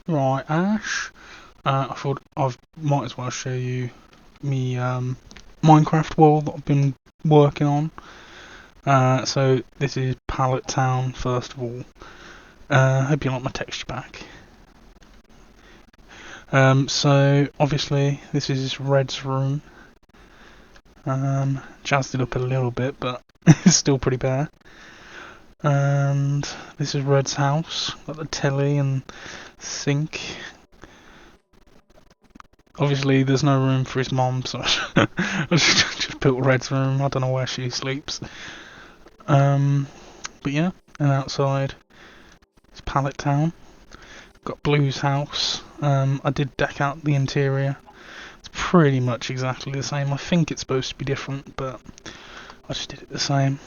Right, Ash. I thought I might as well show you me Minecraft world that I've been working on. So this is Pallet Town first of all. Hope you like my texture pack. So obviously this is Red's room. Jazzed it up a little bit, but it's still pretty bare. And this is Red's house. Got the telly and sink. Obviously, there's no room for his mom, so I just built Red's room. I don't know where she sleeps. But yeah, and outside it's Pallet Town. Got Blue's house. I did deck out the interior. It's pretty much exactly the same. I think it's supposed to be different, but I just did it the same.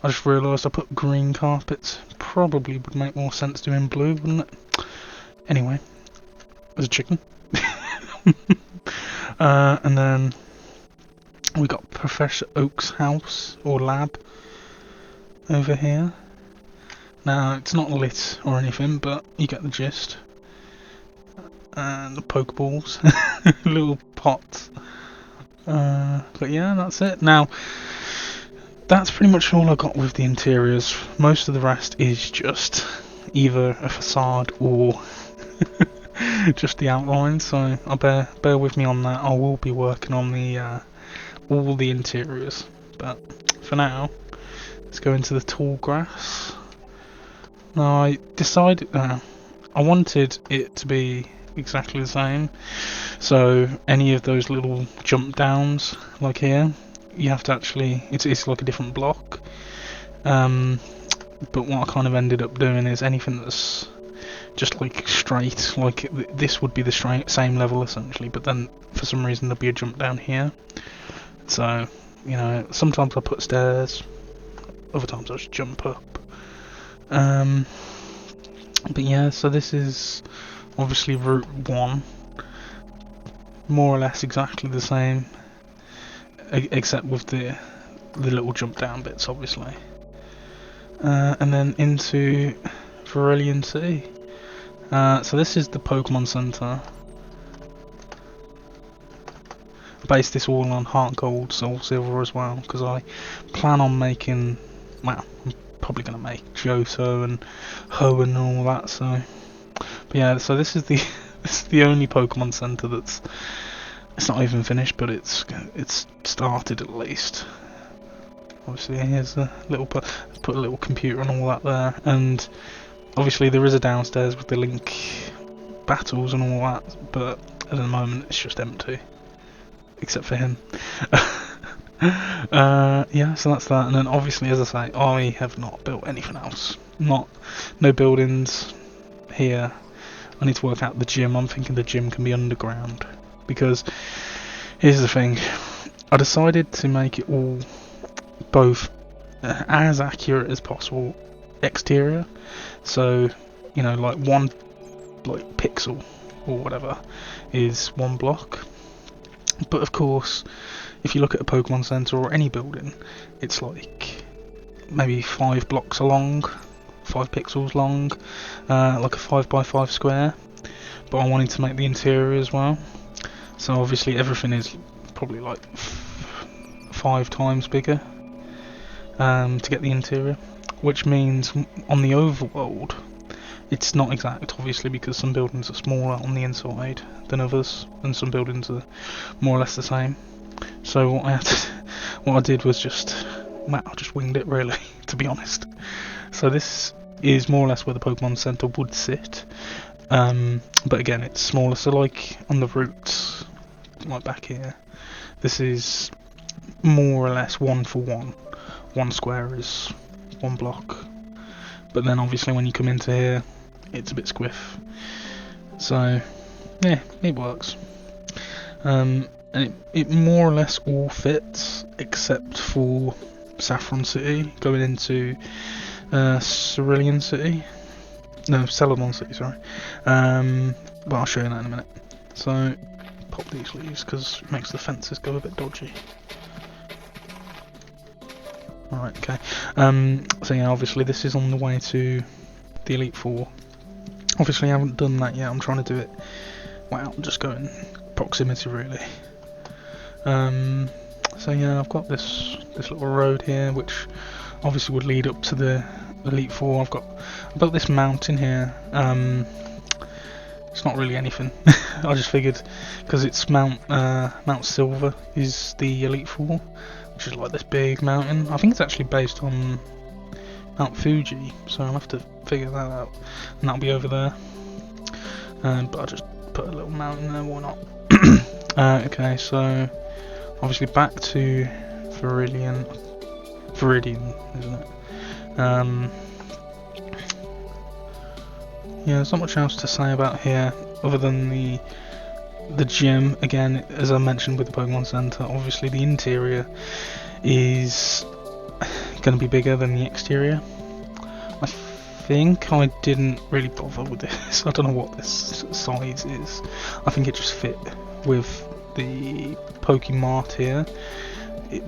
I just realised I put green carpets. Probably would make more sense doing blue, wouldn't it? Anyway, there's a chicken. And then we got Professor Oak's house, or lab, over here. Now, it's not lit or anything, but you get the gist. And the Pokeballs, little pots. But yeah, that's it. Now, that's pretty much all I got with the interiors. Most of the rest is just either a facade or just the outline, so I'll bear with me on that. I will be working on the all the interiors, but for now, let's go into the tall grass. Now I decided I wanted it to be exactly the same, so any of those little jump downs, like here, you have to actually, it's like a different block. But what I kind of ended up doing is anything that's just like straight, like this would be the same level essentially, but then for some reason there'll be a jump down here. So, you know, sometimes I put stairs, other times I just jump up. But yeah, so this is obviously Route 1, more or less exactly the same, except with the little jump down bits, obviously. And then into Verilion City. So this is the Pokemon Center. I based this all on Heart Gold, Soul Silver as well, because I plan on making, well, I'm probably going to make Johto and Hoenn and all that, so. But yeah, so this is the this is the only Pokemon Center that's, it's not even finished, but it's started at least. Obviously here's a little put a little computer and all that there, and obviously there is a downstairs with the Link battles and all that, but at the moment it's just empty, except for him. Yeah, so that's that, and then obviously, as I say, I have not built anything else. No buildings here. I need to work out the gym. I'm thinking the gym can be underground, because here's the thing. I decided to make it all both as accurate as possible exterior, so you know, like one like pixel or whatever is one block, but of course if you look at a Pokemon Center or any building, it's like maybe 5 blocks along, 5 pixels long, like a 5x5 square. But I wanted to make the interior as well, so obviously everything is probably like 5 times bigger to get the interior, which means on the overworld it's not exact, obviously, because some buildings are smaller on the inside than others, and some buildings are more or less the same. So what I did was just, well, I just winged it really, to be honest. So this is more or less where the Pokemon Center would sit, but again it's smaller. So like on the routes, like back here, this is more or less 1 for 1. 1 square is 1 block, but then obviously when you come into here, it's a bit squiff. So yeah, it works. And it more or less all fits, except for Saffron City, going into Cerulean City. No, Celadon City, sorry. But I'll show you that in a minute. So, pop these leaves, because it makes the fences go a bit dodgy. Alright, okay. So yeah, obviously this is on the way to the Elite Four. Obviously I haven't done that yet, I'm trying to do it without just going proximity really. So yeah, I've got this little road here which obviously would lead up to the Elite Four. I've built this mountain here. It's not really anything. I just figured because it's Mount Silver is the Elite Four, which is like this big mountain. I think it's actually based on Mount Fuji, so I'll have to figure that out, and that'll be over there. But I'll just put a little mountain there, why not? Okay, so obviously back to Viridian, isn't it? Yeah, there's not much else to say about here other than the gym. Again, as I mentioned with the Pokemon Center, obviously the interior is going to be bigger than the exterior. I think I didn't really bother with this. I don't know what this size is. I think it just fit with the Pokemart here.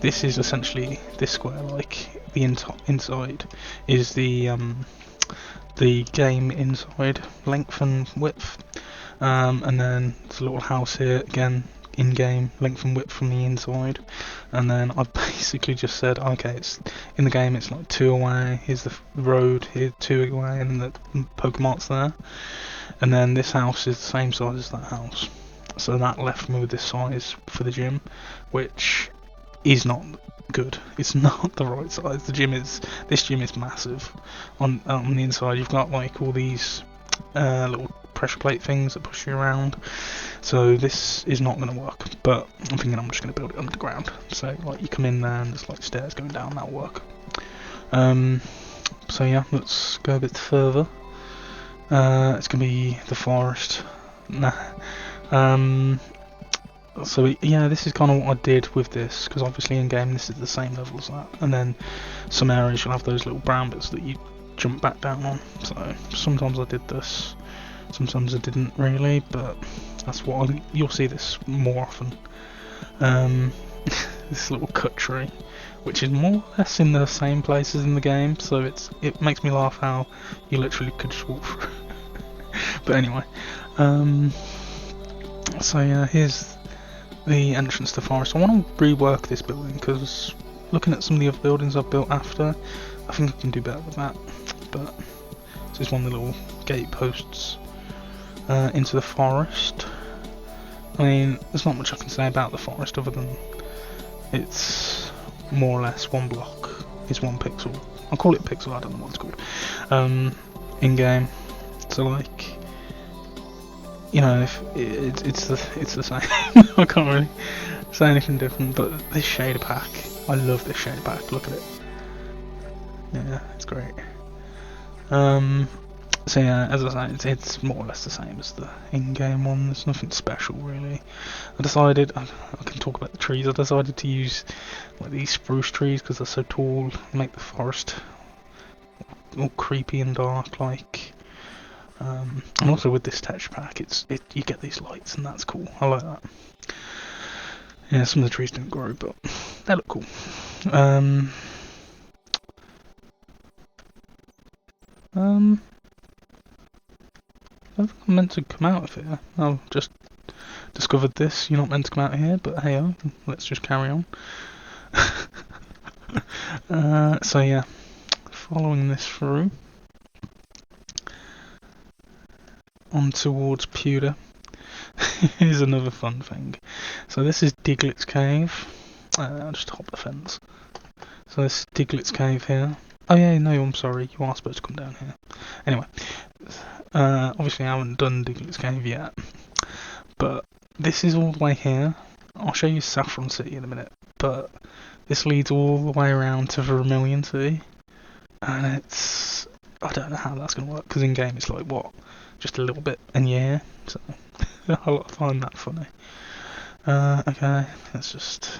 This is essentially this square, like the inside is the game inside length and width, and then there's a little house here again in-game length and width from the inside, and then I've basically just said okay, it's in the game it's like 2 away, here's the road here, 2 away, and the Pokemart's there, and then this house is the same size as that house, so that left me with this size for the gym, which is not good. It's not the right size. This gym is massive. On the inside you've got like all these little pressure plate things that push you around, so this is not going to work, but I'm thinking I'm just going to build it underground, so like you come in there and there's like stairs going down, that'll work. So yeah, let's go a bit further. It's going to be the forest. So yeah, this is kind of what I did with this, because obviously in game this is the same level as that, and then some areas you'll have those little brown bits that you jump back down on, so sometimes I did this, sometimes I didn't really, but that's what you'll see this more often. This little cut tree, which is more or less in the same places in the game, so it makes me laugh how you literally could just walk through. But anyway, so yeah, here's the entrance to the forest. I want to rework this building because looking at some of the other buildings I've built after, I think I can do better with that. But this is one of the little gate posts into the forest. I mean, there's not much I can say about the forest other than it's more or less one block is 1 pixel. I'll call it pixel, I don't know what it's called. In game, so like, you know, if it's the same. I can't really say anything different. But this shader pack, I love this shader pack. Look at it. Yeah, it's great. So yeah, as I say, it's more or less the same as the in-game one. There's nothing special really. I decided I can talk about the trees. I decided to use like these spruce trees because they're so tall, make the forest all creepy and dark like. And also with this texture pack, you get these lights, and that's cool. I like that. Yeah, some of the trees don't grow, but they look cool. I don't think I'm meant to come out of here. I've just discovered this. You're not meant to come out of here, but hey, let's just carry on. So yeah, following this through. On towards Pewter. Here's another fun thing. So this is Diglett's Cave. I'll just hop the fence. So this is Diglett's Cave here. Oh yeah, no, I'm sorry, you are supposed to come down here. Anyway, obviously I haven't done Diglett's Cave yet, but this is all the way here. I'll show you Saffron City in a minute, but this leads all the way around to Vermilion City, and I don't know how that's going to work, because in game it's like, what? Just a little bit in the air, so I find that funny. Okay, let's just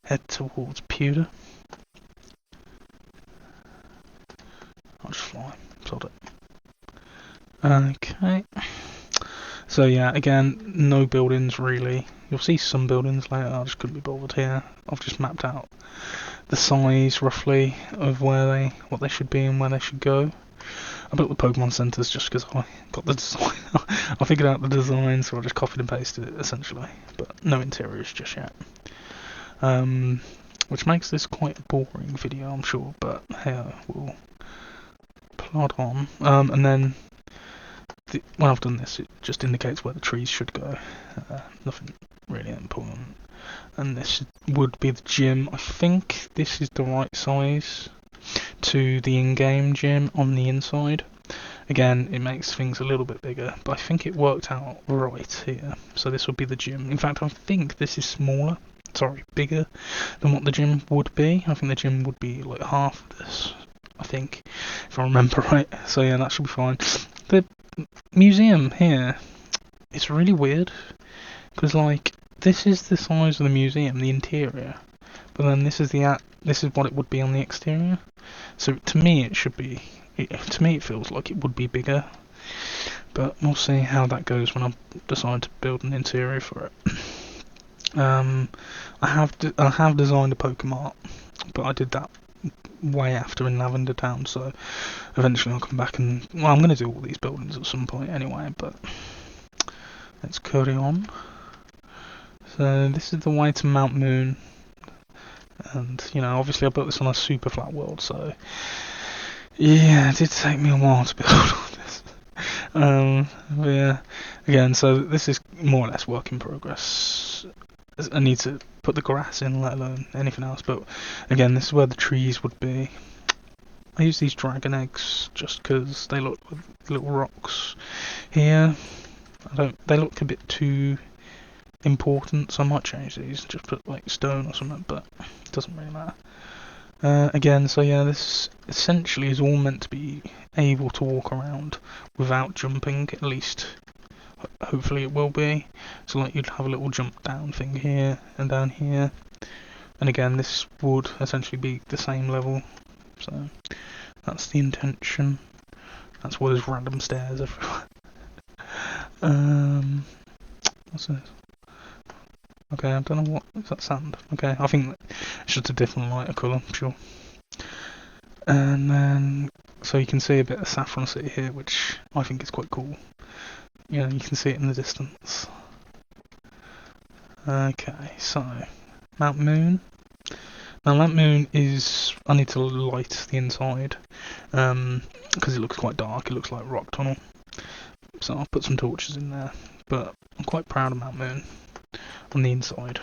head towards Pewter. I'll just fly, sod it. Okay, so yeah, again, no buildings really. You'll see some buildings later, I just couldn't be bothered here. I've just mapped out the size roughly of what they should be and where they should go. I built the Pokemon centers just because I got the design. I figured out the design, so I just copied and pasted it essentially, but no interiors just yet. Which makes this quite a boring video, I'm sure, but hey, we'll plod on. And then when I've done this, it just indicates where the trees should go. Nothing really important. And this would be the gym. I think this is the right size to the in-game gym on the inside. Again, it makes things a little bit bigger, but I think it worked out right here. So this would be the gym. In fact, I think this is bigger than what the gym would be. I think the gym would be like half of this, I think, if I remember right. So yeah, that should be fine. The museum here, it's really weird, because like, this is the size of the museum, the interior, but then this is what it would be on the exterior. So to me it feels like it would be bigger, but we'll see how that goes when I decide to build an interior for it. I have designed a Pokemart, but I did that way after in Lavender Town, so eventually I'll come back and, well, I'm going to do all these buildings at some point anyway, but let's carry on. So this is the way to Mount Moon, and you know, obviously I built this on a super flat world, so yeah, it did take me a while to build all this. But yeah, again, so this is more or less work in progress. I need to put the grass in, let alone anything else, but again, this is where the trees would be. I use these dragon eggs just because they look like little rocks here. They look a bit too important, so I might change these, just put like stone or something, but it doesn't really matter. Again, so yeah, this essentially is all meant to be able to walk around without jumping, at least hopefully it will be. So like, you'd have a little jump down thing here and down here, and again this would essentially be the same level, so that's the intention. That's why there's random stairs everywhere. What's this? Okay, I don't know what is that, sand. Okay, I think it's just a different lighter colour, I'm sure. And then, so you can see a bit of Saffron City here, which I think is quite cool. You know, you can see it in the distance. Okay, so Mount Moon. Now Mount Moon is, I need to light the inside, because it looks quite dark. It looks like rock tunnel. So I'll put some torches in there. But I'm quite proud of Mount Moon on the inside.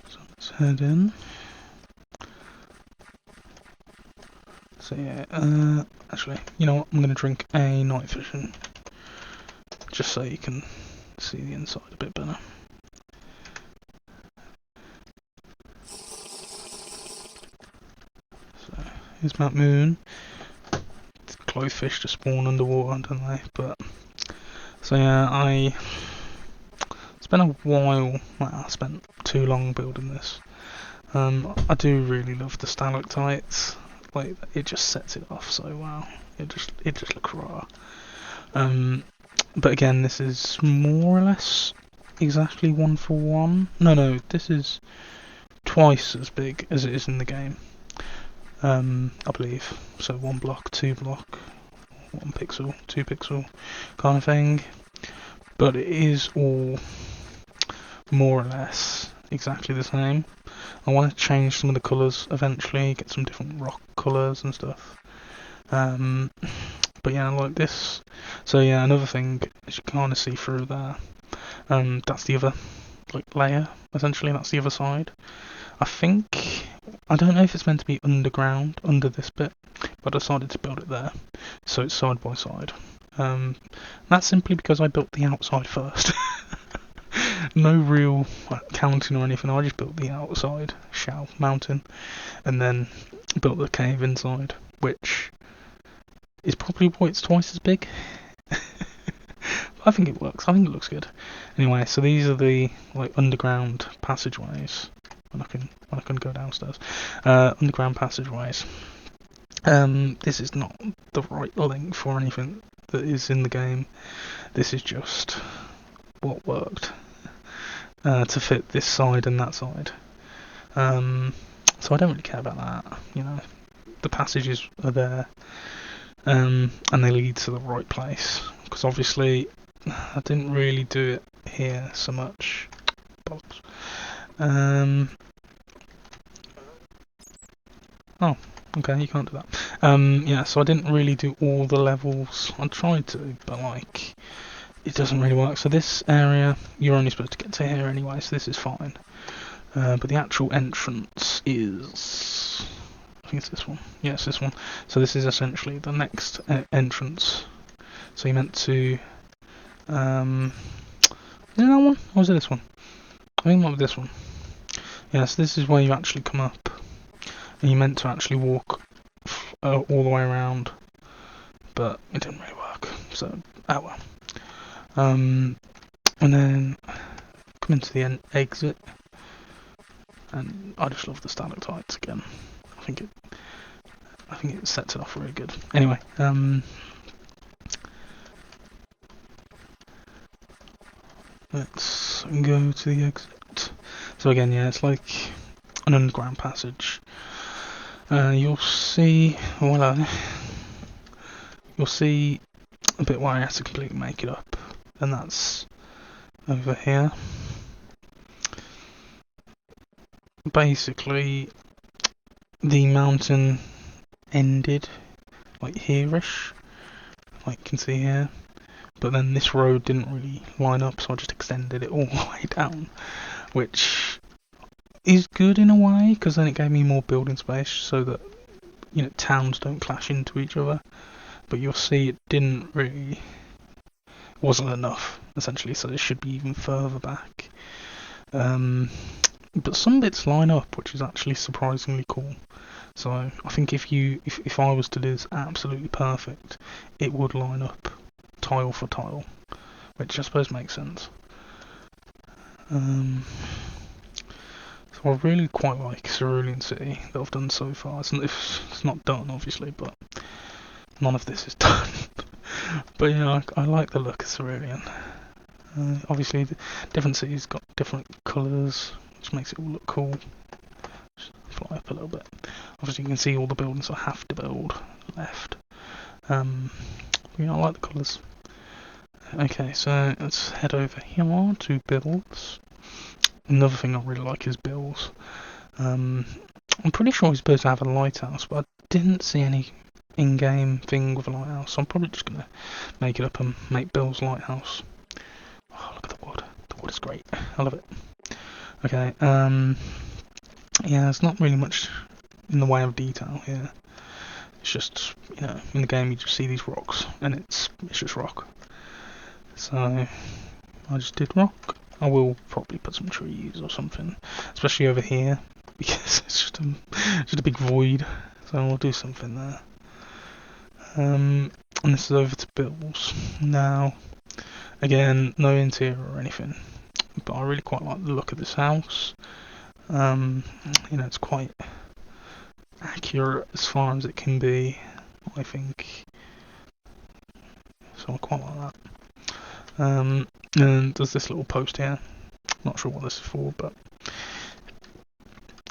So let's head in. So yeah, actually, you know what? I'm going to drink a night vision, just so you can see the inside a bit better. So here's Mount Moon. Clovefish to spawn underwater, don't they? But so yeah, it's been a while. Well, I spent too long building this. I do really love the stalactites. Like, it just sets it off so well. It just looks raw. But again, this is more or less exactly 1-for-1. No, this is twice as big as it is in the game. I believe. So 1 block, 2 block, 1 pixel, 2 pixel kind of thing. But it is all more or less exactly the same. I want to change some of the colours eventually, get some different rock colours and stuff. But yeah, like this. So yeah, another thing, as you can kind of see through there, that's the other layer, essentially. That's the other side. I don't know if it's meant to be underground, under this bit, but I decided to build it there, so it's side by side. That's simply because I built the outside first. No real counting or anything, I just built the outside mountain, and then built the cave inside, which is probably why it's twice as big. I think it works, I think it looks good. Anyway, so these are the underground passageways. When I can go downstairs. Underground passageways. This is not the right length or anything that is in the game. This is just what worked to fit this side and that side. So I don't really care about that, you know. the passages are there, and they lead to the right place. Because obviously, I didn't really do it here so much. Oh, okay, you can't do that. Yeah, so I didn't really do all the levels. I tried to, but like, it doesn't really work. So this area, you're only supposed to get to here anyway, so this is fine. But the actual entrance is, I think it's this one. Yeah, it's this one. So this is essentially the next entrance. So you meant to, is it that one? Or is it this one? I think it might be this one. Yeah, so this is where you actually come up. And you meant to actually walk all the way around, but it didn't really work. So, oh well. And then come into the exit, and I just love the stalactites again. I think it sets it off really good. Anyway, let's go to the exit. So again, yeah, it's like an underground passage. You'll see, well, you'll see a bit where I have to completely make it up, and that's over here. Basically, the mountain ended like here-ish, like you can see here, but then this road didn't really line up, so I just extended it all the way down, which is good in a way, because then it gave me more building space so that, you know, towns don't clash into each other. But you'll see it didn't really, wasn't enough essentially, so it should be even further back. But some bits line up, which is actually surprisingly cool. So I think if I was to do this absolutely perfect, it would line up tile for tile, which I suppose makes sense. So I really quite like Cerulean City that I've done so far. It's not done, obviously, but none of this is done. But yeah, I like the look of Cerulean. Obviously, the different cities got different colours, which makes it all look cool. Just fly up a little bit. Obviously, you can see all the buildings I have to build left. Yeah, I like the colours. Okay, so let's head over here to builds. Another thing I really like is bills. I'm pretty sure he's supposed to have a lighthouse, but I didn't see any in-game thing with a lighthouse, so I'm probably just going to make it up and make Bill's lighthouse. Oh, look at the wood. The wood is great. I love it. Okay, yeah, there's not really much in the way of detail here. It's just, you know, in the game you just see these rocks, and it's just rock. So, I just did rock. I will probably put some trees or something, especially over here, because it's just a big void, so I'll do something there. And this is over to Bill's. Now, again, no interior or anything, but I really quite like the look of this house. You know, it's quite accurate as far as it can be, I think, so I quite like that. And there's this little post here, not sure what this is for, but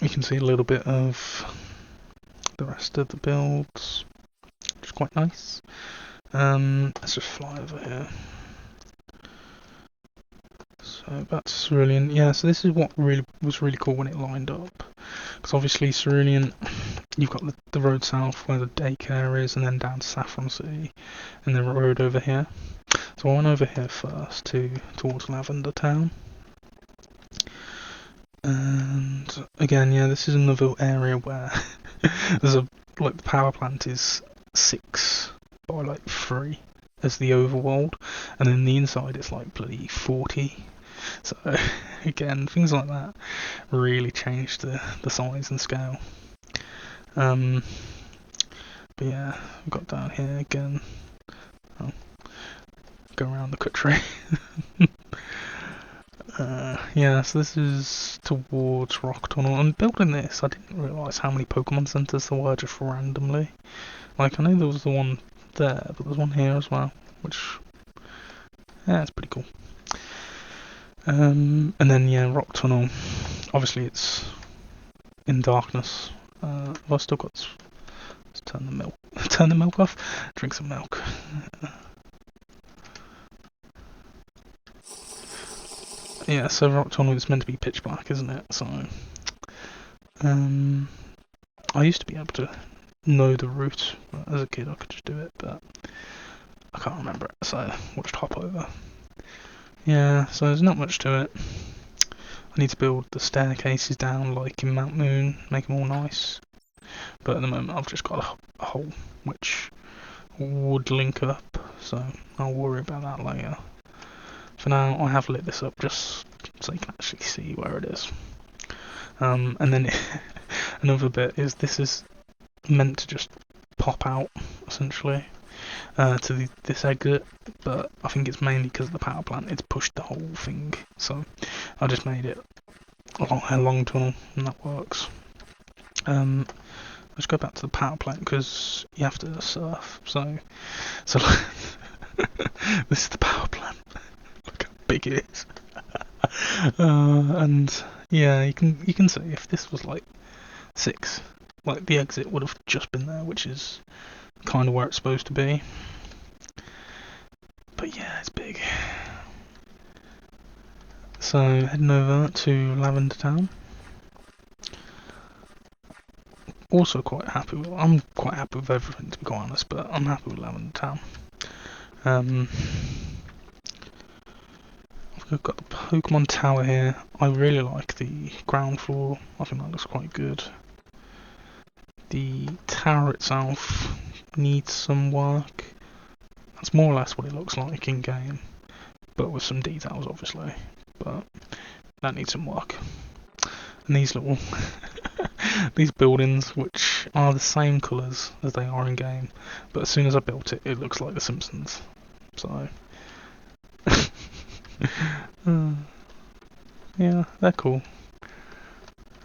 you can see a little bit of the rest of the builds, which is quite nice. Let's just fly over here. So back to Cerulean. Yeah, so this is what was really cool when it lined up, because obviously Cerulean, you've got the road south where the daycare is, and then down to Saffron City, and then the road over here. So I went over here first towards Lavender Town. And again, yeah, this is another area where there's like the power plant is 6 by like 3 as the overworld, and then the inside it's like bloody 40. So again, things like that really changed the size and scale. But yeah, we've got down here again. Go around the country. Yeah, so this is towards Rock Tunnel. And building this, I didn't realise how many Pokemon centres there were just randomly. Like, I know there was the one there, but there's one here as well, which, yeah, it's pretty cool. And then, yeah, Rock Tunnel. Obviously, it's in darkness. Have I still got Let's turn the milk, turn the milk off. Drink some milk. Yeah, so rock tunnel is meant to be pitch black, isn't it? So, I used to be able to know the route. As a kid, I could just do it, but I can't remember it, so we'll just hop over. Yeah, so there's not much to it. I need to build the staircases down like in Mount Moon, make them all nice. But at the moment, I've just got a hole which would link up, so I'll worry about that later. For now, I have lit this up just so you can actually see where it is. And then another bit is this is meant to just pop out, essentially, to this exit, but I think it's mainly because of the power plant, it's pushed the whole thing, so I just made it a long tunnel, and that works. Let's go back to the power plant, because you have to surf, so this is the power plant. Look how big it is. And yeah, you can see if this was like 6, like the exit would have just been there, which is kind of where it's supposed to be. But yeah, it's big. So heading over to Lavender Town. Also quite happy with. I'm quite happy with everything, to be quite honest, but I'm happy with Lavender Town. I've got the Pokemon Tower here. I really like the ground floor. I think that looks quite good. The tower itself needs some work. That's more or less what it looks like in game, but with some details, obviously. But that needs some work. And these little these buildings, which are the same colours as they are in game, but as soon as I built it, it looks like The Simpsons. So yeah, they're cool.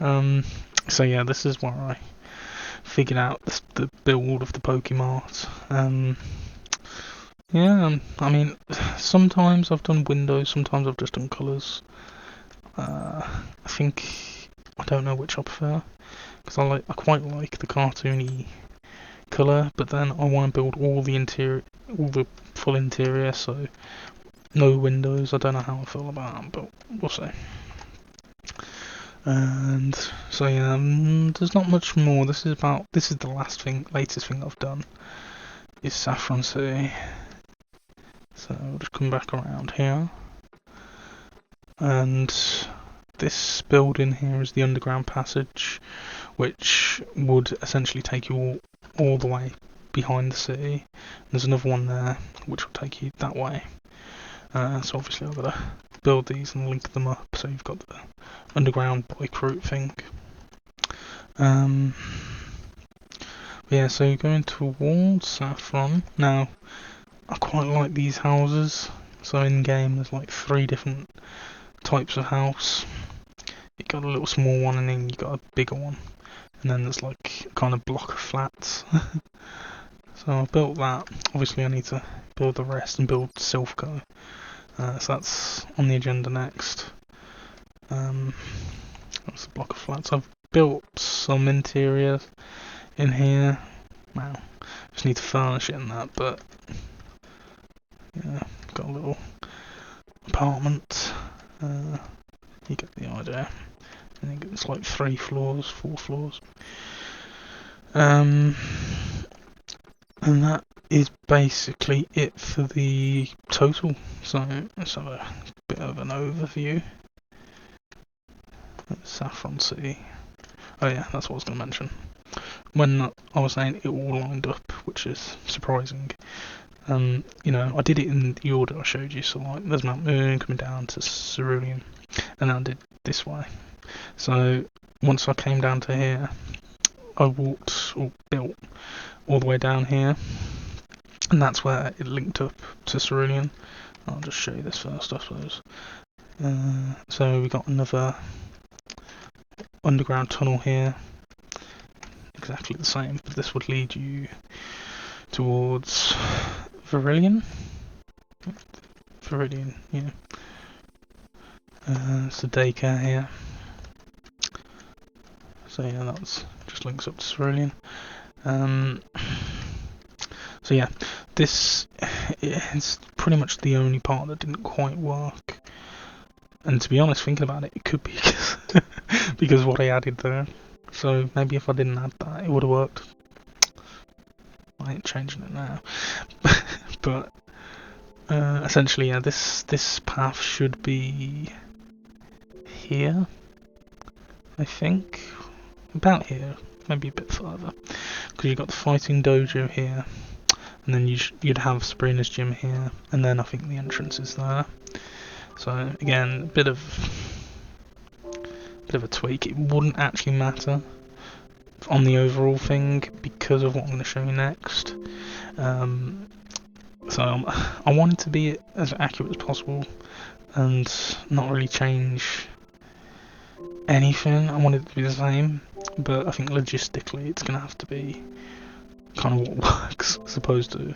So yeah, this is where I figured out the build of the Pokemart. Yeah, I mean, sometimes I've done windows, sometimes I've just done colours. I think I don't know which I prefer, because I quite like the cartoony colour, but then I want to build all the full interior, so no windows. I don't know how I feel about that, but we'll see. And so yeah, there's not much more. This is the latest thing I've done. Is Saffron City. So we'll just come back around here, and this building here is the underground passage, which would essentially take you all the way behind the city. There's another one there, which will take you that way. So obviously I've got to build these and link them up, so you've got the underground bike route thing. Yeah, so you're going towards Saffron. Now, I quite like these houses. So in game there's like 3 different types of house. You got a little small one, and then you got a bigger one, and then there's like a kind of block of flats. So I built that. Obviously I need to build the rest and build Silphco. So that's on the agenda next. That's a block of flats. I've built some interior in here. Wow, just need to furnish it and that, but yeah, got a little apartment. You get the idea. I think it's like 3 floors, 4 floors. And that is basically it for the total. So let's have a bit of an overview. Saffron City. Oh yeah, that's what I was going to mention. When I was saying it all lined up, which is surprising. You know, I did it in the order I showed you. So like, there's Mount Moon coming down to Cerulean, and then I did this way. So once I came down to here, I walked or built all the way down here, and that's where it linked up to Cerulean. I'll just show you this first, I suppose. So we got another underground tunnel here, exactly the same, but this would lead you towards Viridian. Viridian, yeah. It's the daycare here. So yeah, that's just links up to Cerulean. Um, so yeah, this is pretty much the only part that didn't quite work. And to be honest, thinking about it, it could be because what I added there. So maybe if I didn't add that, it would have worked. I ain't changing it now. But essentially, yeah, this path should be here. I think about here, maybe a bit further, because you've got the fighting dojo here, and then you'd have Sabrina's gym here, and then I think the entrance is there. So again, a bit of a tweak. It wouldn't actually matter on the overall thing because of what I'm going to show you next. So I wanted to be as accurate as possible and not really change anything. I wanted it to be the same, but I think logistically it's going to have to be kind of what works as opposed to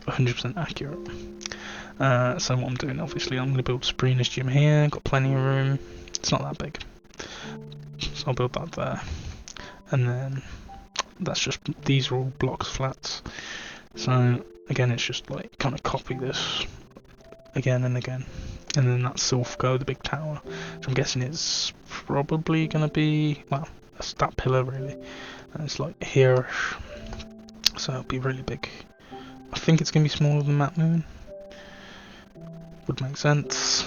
100% accurate. So what I'm doing, obviously, I'm going to build Sabrina's gym here. Got plenty of room. It's not that big, so I'll build that there. And then that's just, these are all blocks flats. So again, it's just like kind of copy this again and again. And then that's Silphco, the big tower, which I'm guessing is probably going to be, well, that's that pillar really. And it's like here, so it'll be really big. I think it's going to be smaller than Map Moon. Would make sense,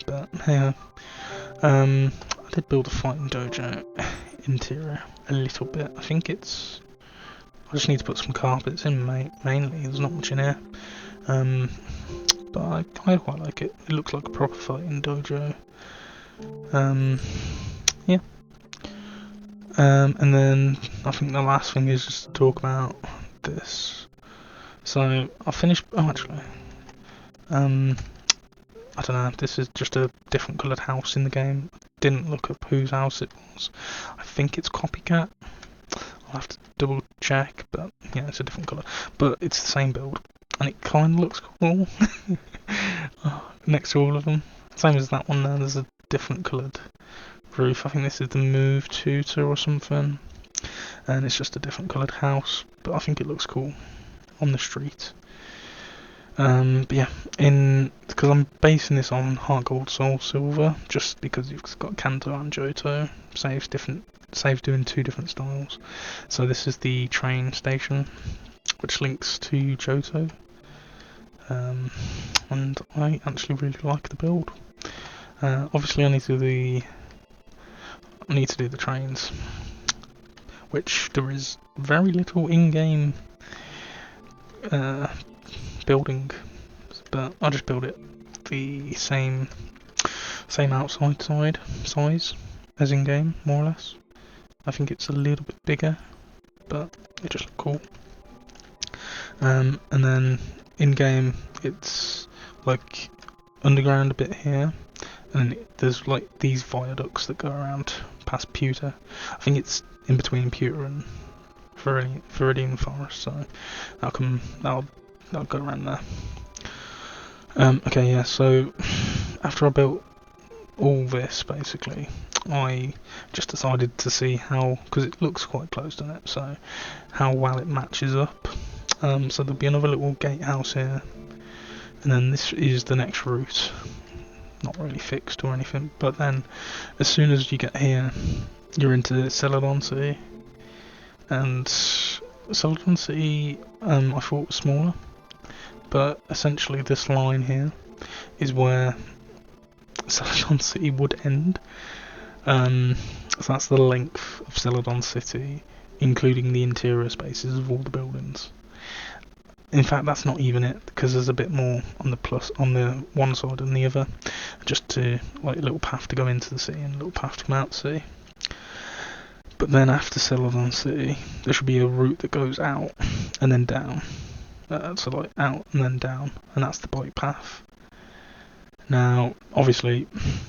but yeah. I did build a fighting dojo interior a little bit. I think it's, I just need to put some carpets in mainly. There's not much in here. But I quite like it. It looks like a proper fighting dojo. Yeah. And then I think the last thing is just to talk about this. So I finished. Oh, actually, I don't know. This is just a different coloured house in the game. Didn't look up whose house it was. I think it's Copycat. I'll have to double check, but yeah, it's a different colour. But it's the same build, and it kind of looks cool next to all of them. Same as that one there, there's a different coloured roof. I think this is the Move Tutor or something, and it's just a different coloured house, but I think it looks cool on the street. But yeah, because I'm basing this on Heart Gold Soul Silver, just because you've got Kanto and Johto, saves doing two different styles. So this is the train station, which links to Johto, and I actually really like the build. Obviously, I need to do the trains, which there is very little in-game building, but I'll just build it the same outside side size as in game, more or less. I think it's a little bit bigger, but it just looks cool. And then in game, it's like underground a bit here, and then there's like these viaducts that go around past Pewter. I think it's in between Pewter and Viridian Forest, so that'll go around there. Okay, yeah, so after I built all this, basically, I just decided to see how, because it looks quite close, doesn't it, so how well it matches up. So there'll be another little gatehouse here, and then this is the next route. Not really fixed or anything, but then as soon as you get here, you're into Celadon City, and Celadon City I thought was smaller, but essentially this line here is where Celadon City would end. So that's the length of Celadon City, including the interior spaces of all the buildings. In fact, that's not even it, because there's a bit more on the one side and the other, just to like a little path to go into the city and a little path to come out the city. But then after Celadon City, there should be a route that goes out and then down. So like out and then down, and that's the bike path. Now, obviously,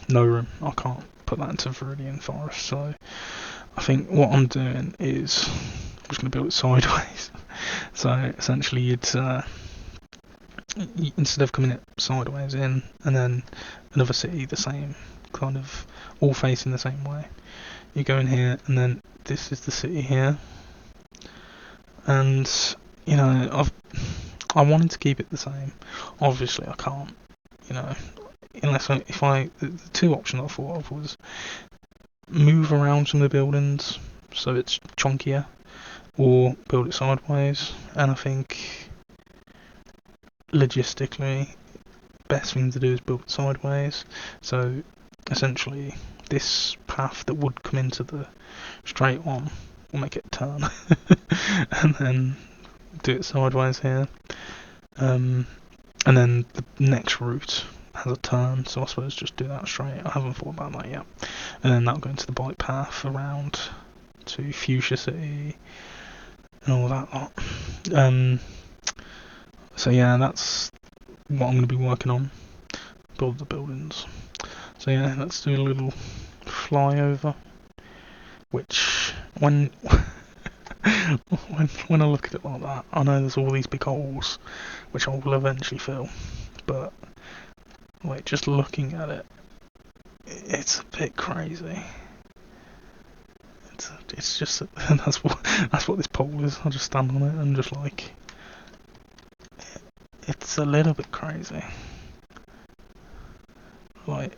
no room. I can't put that into Viridian Forest, so I think what I'm doing is I'm just going to build it sideways. So essentially, you'd instead of coming it sideways in, and then another city the same, kind of all facing the same way, you go in here, and then this is the city here. and I wanted to keep it the same. Obviously, I can't. You know, the two options I thought of was move around some of the buildings so it's chunkier, or build it sideways. And I think logistically, best thing to do is build it sideways. So essentially, this path that would come into the straight one will make it turn, and then do it sideways here. And then the next route has a turn, so I suppose just do that straight. I haven't thought about that yet. And then that'll go into the bike path around to Fuchsia City and all that lot. So yeah, that's what I'm going to be working on. Build the buildings. So yeah, let's do a little flyover. Which, when when I look at it like that, I know there's all these big holes, which I will eventually fill. But like just looking at it, it's a bit crazy. It's just that's what this pole is. I just stand on it and just like it's a little bit crazy. Like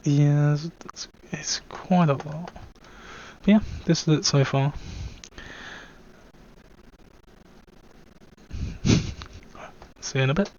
yeah, it's quite a lot. But yeah, this is it so far. See you in a bit.